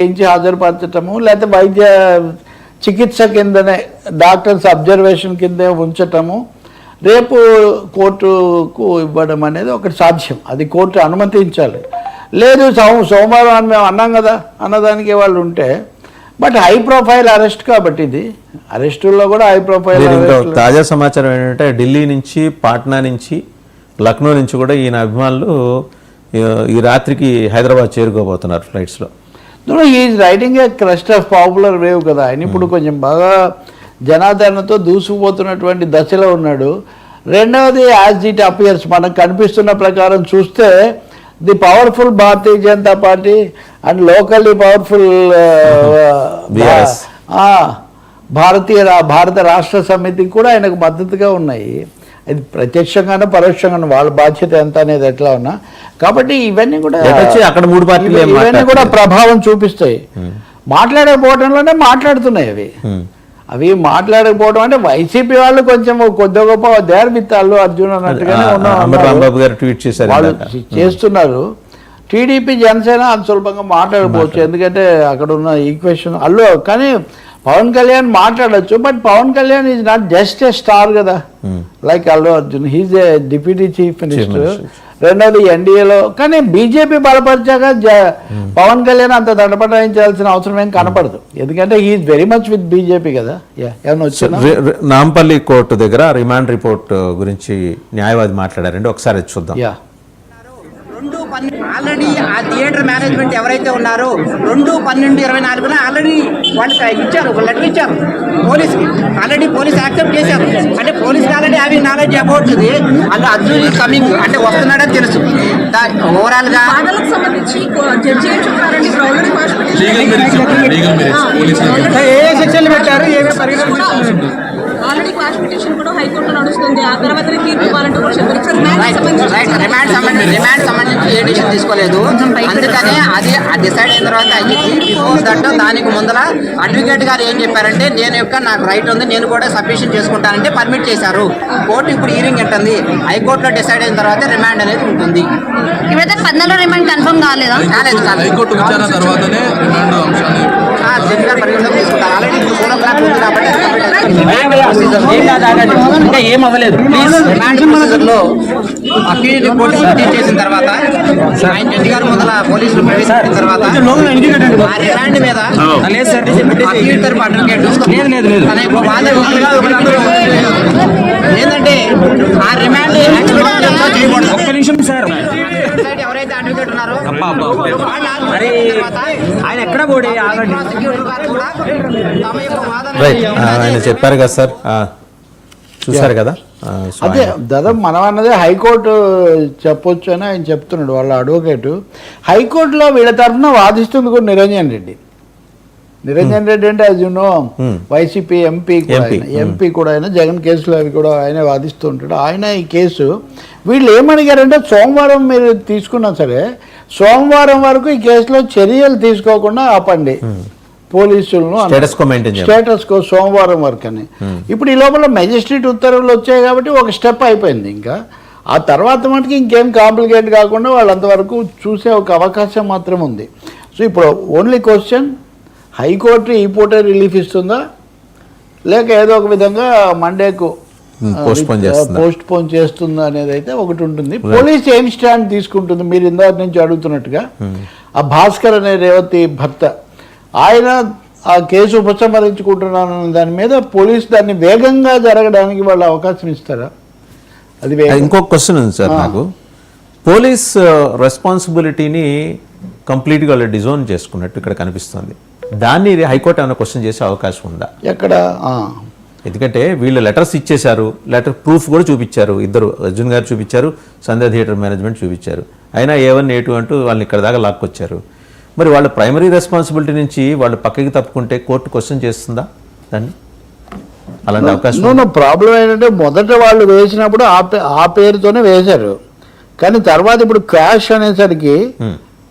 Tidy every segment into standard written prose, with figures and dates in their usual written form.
హాజరుపరచటము లేకపోతే వైద్య చికిత్స కిందనే డాక్టర్స్ అబ్జర్వేషన్ కిందే ఉంచటము రేపు కోర్టుకు ఇవ్వడం అనేది ఒకటి సాధ్యం. అది కోర్టు అనుమతించాలి. లేదు సోమవారం అని మేము అన్నాం కదా అన్నదానికి వాళ్ళు ఉంటే, బట్ హై ప్రొఫైల్ అరెస్ట్ కాబట్టి ఇది అరెస్టుల్లో కూడా హై ప్రొఫైల్. తాజా సమాచారం ఏంటంటే ఢిల్లీ నుంచి, పాట్నా నుంచి, లక్నో నుంచి కూడా ఈయన అభిమానులు ఈ రాత్రికి హైదరాబాద్ చేరుకోబోతున్నారు ఫ్లైట్స్లో. Is riding a crest of popular wave కదా ఆయన. ఇప్పుడు కొంచెం బాగా జనాదరణతో దూసుకుపోతున్నటువంటి దశలో ఉన్నాడు. రెండవది యాజ్ ఇట్ అపియర్స్ మనకు కనిపిస్తున్న ప్రకారం చూస్తే the powerful Bharatiya Janata party and locally powerful భారత రాష్ట్ర సమితి కూడా ఆయనకు మద్దతుగా ఉన్నాయి. ఇది ప్రత్యక్షంగానో పరోక్షంగానో వాళ్ళ బాధ్యత ఎంత అనేది ఎట్లా ఉన్నా. కాబట్టి ఇవన్నీ కూడా అక్కడ మూడు పార్టీలు ఇవన్నీ కూడా ప్రభావం చూపిస్తాయి. మాట్లాడకపోవడంలోనే మాట్లాడుతున్నాయి అవి మాట్లాడకపోవడం అంటే వైసీపీ వాళ్ళు కొంచెం కొద్ది గొప్ప దేర్ విత్ అల్లు అర్జున్ అన్నట్టుగానే వాళ్ళు చేస్తున్నారు. టీడీపీ జనసేన అంత సులభంగా మాట్లాడకపోవచ్చు, ఎందుకంటే అక్కడ ఉన్న ఈక్వేషన్ అల్లు. కానీ పవన్ కళ్యాణ్ మాట్లాడచ్చు, but Pavan Kalyan is not just a star కదా, like Allu Arjun. He's a deputy chief minister. రెండోది ఎన్డీఏలో. కానీ బీజేపీ బలపరిచాక పవన్ కళ్యాణ్ అంత దండపటాయించాల్సిన అవసరం ఏం కనపడదు, ఎందుకంటే he's very much with BJP కదా. ఏమన్నా వచ్చింది నాంపల్లి కోర్టు దగ్గర రిమాండ్ రిపోర్ట్ గురించి న్యాయవాది మాట్లాడారండి, ఒకసారి చూద్దాం. ఆల్రెడీ ఆ థియేటర్ మేనేజ్మెంట్ ఎవరైతే ఉన్నారో 2/12/24 ఆల్రెడీ వాళ్ళకి ఇచ్చారు, ఒక లెటర్ ఇచ్చారు పోలీస్కి. ఆల్రెడీ పోలీస్ యాక్సెప్ట్ చేశారు. అంటే పోలీస్కి ఆల్రెడీ అవి నాలెడ్జ్ అబౌట్ ఇది. అలా అర్జున్ ఈజ్ కమింగ్ అంటే వస్తున్నాడని తెలుసు. ఓవరాల్ గా ఏ సెక్షన్లు పెట్టారు, ఏవే పరిగణించారు. ఆల్రెడీ క్లాస్ పిటిషన్ కూడా హైకోర్టులో నడుస్తుంది. ఆ తర్వాత తీర్పు ఇవ్వాలంటే కూడా చెప్పారు. రిమాండ్ సంబంధించి ఏ డిసిషన్ తీసుకోలేదు. అందుకనే అది డిసైడ్ అయిన తర్వాత అయ్యింది. బిఫోర్ దట్ దానికి ముందర అడ్వకేట్ గారు ఏం చెప్పారంటే నాకు రైట్ ఉంది, నేను కూడా సబ్మిషన్ చేసుకుంటానంటే పర్మిట్ చేశారు. కోర్టు ఇప్పుడు హీరింగ్ ఉంటుంది. హైకోర్టులో డిసైడ్ అయిన తర్వాత రిమాండ్ అనేది ఉంటుంది. ఇప్పుడైతే 14 రిమాండ్ కన్ఫర్మ్ కాలేదా? కాలేదు. హైకోర్టు విచారణ తర్వాతనే రిమాండ్ అంశాన్ని జడ్జి గారు పరిగణలోకి తీసుకుంటారు. ఆల్రెడీ ఇప్పుడు 4 o'clock ఉంది కాబట్టి ఇంకా ఏం అవ్వలేదు. రిమాండ్ ప్రొసీజర్లో అప్పీల్ రిపోర్ట్ సబ్మిట్ చేసిన తర్వాత ఆయన జడ్జి గారు ముందర పోలీసులు ప్రవేశపెట్టిన తర్వాత ఆ రిమాండ్ మీద అప్పీల్ తరపు అడ్వకేట్ ఏంటంటే ఆ రిమాండ్ ఒక్క నిమిషం సార్, ఎవరైతే అడ్వకేట్ ఉన్నారో ఆయన ఎక్కడ పోటీ ఆయన చెప్పారు కదా సార్, చూసారు కదా. అదే దాదాపు మనం అన్నదే హైకోర్టు చెప్పొచ్చు అని ఆయన చెప్తున్నాడు వాళ్ళ అడ్వకేటు. హైకోర్టులో వీళ్ళ తరఫున వాదిస్తుంది కూడా నిరంజన్ రెడ్డి. నిరంజన్ రెడ్డి అంటే as you know YCP MP కూడా ఆయన జగన్ కేసులో అవి కూడా ఆయనే వాదిస్తూ ఉంటాడు. ఆయన ఈ కేసు వీళ్ళు ఏమడిగారంటే సోమవారం మీరు తీసుకున్నా సరే సోమవారం వరకు ఈ కేసులో చర్యలు తీసుకోకుండా ఆపండి పోలీసులను, స్టేటస్ కో సోమవారం వరకు అని. ఇప్పుడు ఈ లోపల మెజిస్ట్రేట్ ఉత్తర్వులు వచ్చాయి కాబట్టి ఒక స్టెప్ అయిపోయింది. ఇంకా ఆ తర్వాత మటుకు ఇంకేం కాంప్లికేట్ కాకుండా వాళ్ళంతవరకు చూసే ఒక అవకాశం మాత్రం ఉంది. సో ఇప్పుడు ఓన్లీ క్వశ్చన్ హైకోర్టు ఈ పూటే రిలీఫ్ ఇస్తుందా లేక ఏదో ఒక విధంగా మండేకు పోస్ట్ పోన్ చేస్తుందా అనేది అయితే ఒకటి ఉంటుంది. పోలీస్ ఏం స్టాండ్ తీసుకుంటుంది మీరు ఇందాక నుంచి అడుగుతున్నట్టుగా. ఆ భాస్కర్ అనే రేవతి భర్త ఆయన ఆ కేసు ఉపసంహరించుకుంటున్నాను దాని మీద పోలీసు దాన్ని వేగంగా జరగడానికి వాళ్ళు అవకాశం ఇస్తారా? అది ఇంకొక క్వశ్చన్ ఉంది సార్ నాకు. పోలీస్ రెస్పాన్సిబిలిటీని కంప్లీట్గా వాళ్ళు డిజోన్ చేసుకున్నట్టు ఇక్కడ కనిపిస్తుంది. దాన్ని హైకోర్టు ఏమైనా క్వశ్చన్ చేసే అవకాశం ఉందా? ఎక్కడ? ఎందుకంటే వీళ్ళు లెటర్స్ ఇచ్చేశారు, లెటర్ ప్రూఫ్ కూడా చూపించారు. ఇద్దరు అర్జున్ గారు చూపించారు, సంధ్య థియేటర్ మేనేజ్మెంట్ చూపించారు. అయినా A1 A2 అంటూ వాళ్ళని ఇక్కడ దాకా లాక్కొచ్చారు. మరి వాళ్ళ ప్రైమరీ రెస్పాన్సిబిలిటీ నుంచి వాళ్ళు పక్కకి తప్పుకుంటే కోర్టు క్వశ్చన్ చేస్తుందా దాన్ని? అలాంటి అవకాశం ప్రాబ్లం ఏంటంటే మొదట వాళ్ళు వేసినప్పుడు ఆ పేరుతోనే వేశారు, కానీ తర్వాత ఇప్పుడు క్రాష్ అనేసరికి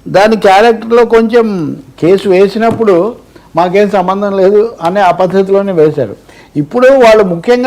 దాని క్యారెక్టర్లో కొంచెం కేసు వేసినప్పుడు మాకేం సంబంధం లేదు అనే ఆ పద్ధతిలోనే వేశారు. ఇప్పుడు వాళ్ళు ముఖ్యంగా